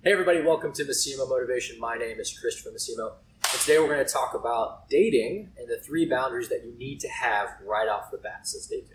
Hey everybody, welcome to Massimo Motivation. My name is Christopher Massimo, and today we're going to talk about dating and the 3 boundaries that you need to have right off the bat, so stay tuned.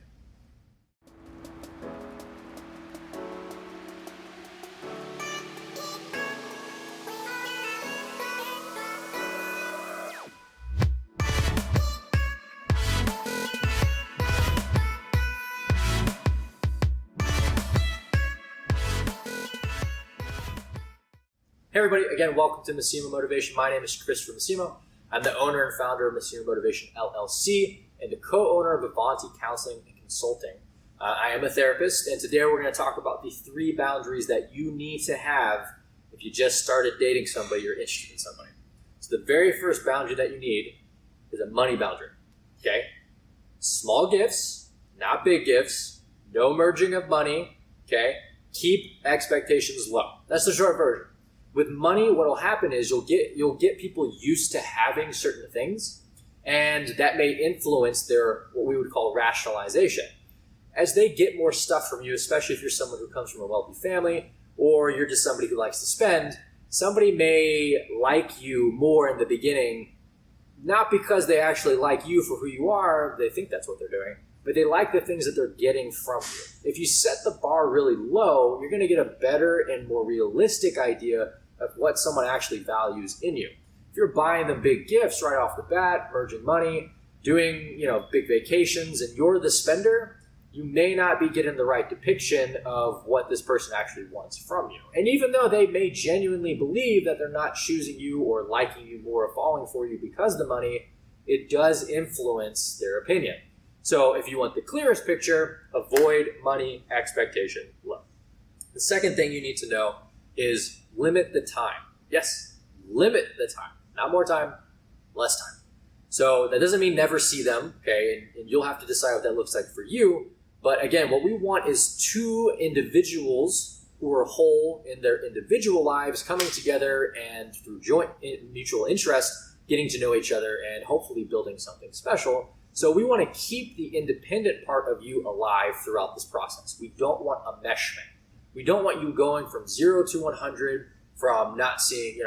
Hey everybody, again, welcome to Massimo Motivation. My name is Christopher Massimo. I'm the owner and founder of Massimo Motivation LLC and the co-owner of Avanti Counseling and Consulting. I am a therapist, and today we're going to talk about the 3 boundaries that you need to have if you just started dating somebody or interested in somebody. So the very first boundary that you need is a money boundary, okay? Small gifts, not big gifts, no merging of money, okay? Keep expectations low. That's the short version. With money, what will happen is you'll get people used to having certain things, and that may influence their what we would call rationalization. As they get more stuff from you, especially if you're someone who comes from a wealthy family or you're just somebody who likes to spend, somebody may like you more in the beginning, not because they actually like you for who you are, they think that's what they're doing, but they like the things that they're getting from you. If you set the bar really low, you're going to get a better and more realistic idea of what someone actually values in you. If you're buying them big gifts right off the bat, merging money, doing big vacations, and you're the spender, you may not be getting the right depiction of what this person actually wants from you. And even though they may genuinely believe that they're not choosing you or liking you more or falling for you because of the money, it does influence their opinion. So if you want the clearest picture, avoid money expectation low. The second thing you need to know is limit the time. Yes, limit the time. Not more time, less time. So that doesn't mean never see them, okay? And you'll have to decide what that looks like for you. But again, what we want is 2 individuals who are whole in their individual lives coming together and through joint mutual interest, getting to know each other and hopefully building something special. So we want to keep the independent part of you alive throughout this process. We don't want a meshment. We don't want you going from 0 to 100, from not seeing,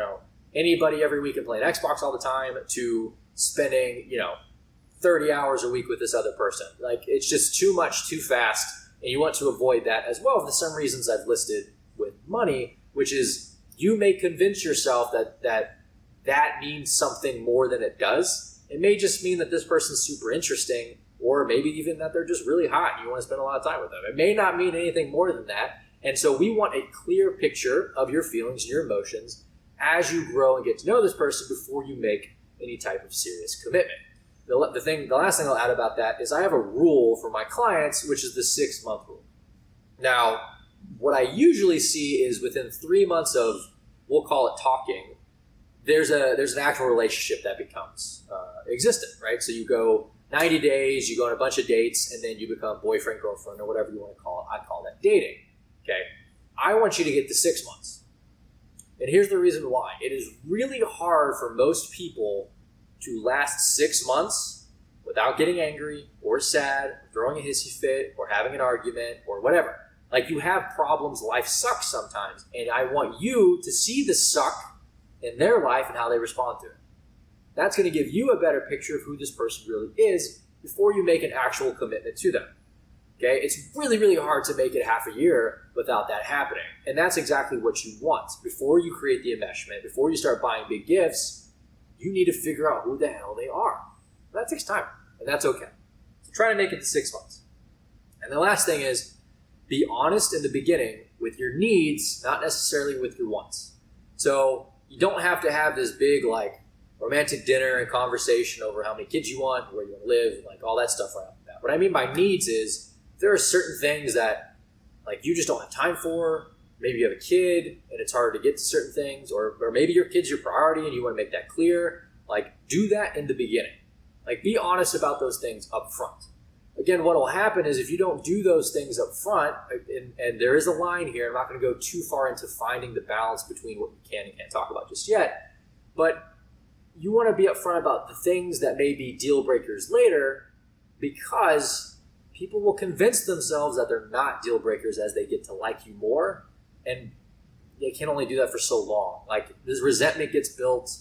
anybody every week and playing Xbox all the time to spending, 30 hours a week with this other person. Like, it's just too much, too fast, and you want to avoid that as well for some reasons I've listed with money, which is you may convince yourself that means something more than it does. It may just mean that this person's super interesting, or maybe even that they're just really hot and you want to spend a lot of time with them. It may not mean anything more than that. And so we want a clear picture of your feelings and your emotions as you grow and get to know this person before you make any type of serious commitment. The last thing I'll add about that is I have a rule for my clients, which is the 6-month rule. Now, what I usually see is within 3 months of, we'll call it talking, there's an actual relationship that becomes existent, right? So you go 90 days, you go on a bunch of dates, and then you become boyfriend, girlfriend, or whatever you want to call it. I call that dating. Okay, I want you to get to 6 months. And here's the reason why. It is really hard for most people to last 6 months without getting angry or sad, or throwing a hissy fit, or having an argument, or whatever. Like, you have problems, life sucks sometimes, and I want you to see the suck in their life and how they respond to it. That's going to give you a better picture of who this person really is before you make an actual commitment to them. Okay, it's really, really hard to make it half a year without that happening. And that's exactly what you want. Before you create the enmeshment, before you start buying big gifts, you need to figure out who the hell they are. And that takes time, and that's okay. So try to make it to 6 months. And the last thing is, be honest in the beginning with your needs, not necessarily with your wants. So you don't have to have this big, romantic dinner and conversation over how many kids you want, where you want to live, all that stuff right off the bat. What I mean by needs is, there are certain things that you just don't have time for. Maybe you have a kid and it's hard to get to certain things, or maybe your kid's your priority and you want to make that clear. Do that in the beginning. Be honest about those things up front. Again, what will happen is if you don't do those things up front, and there is a line here, I'm not going to go too far into finding the balance between what you can and can't talk about just yet, but you want to be upfront about the things that may be deal breakers later, because people will convince themselves that they're not deal breakers as they get to like you more. And they can only do that for so long. Like, this resentment gets built,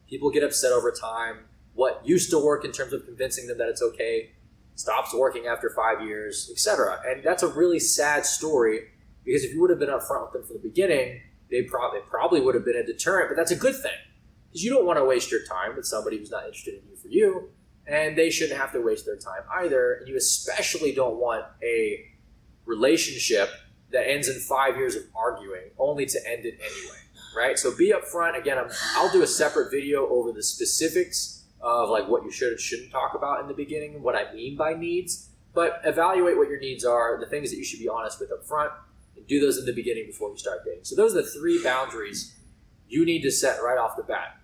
people get upset over time. What used to work in terms of convincing them that it's okay stops working after 5 years, etc. And that's a really sad story, because if you would have been upfront with them from the beginning, they probably would have been a deterrent. But that's a good thing, because you don't want to waste your time with somebody who's not interested in you for you, and they shouldn't have to waste their time either. And you especially don't want a relationship that ends in 5 years of arguing only to end it anyway, right? So be upfront. Again, I'll do a separate video over the specifics of like what you should and shouldn't talk about in the beginning, what I mean by needs. But evaluate what your needs are, the things that you should be honest with up front, and do those in the beginning before you start dating. So those are the 3 boundaries you need to set right off the bat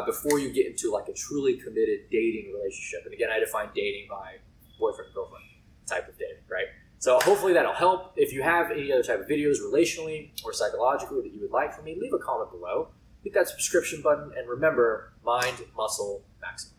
before you get into like a truly committed dating relationship. And again, I define dating by boyfriend, girlfriend type of dating, right? So hopefully that'll help. If you have any other type of videos relationally or psychologically that you would like from me, leave a comment below. Hit that subscription button, and remember, mind, muscle, maximize.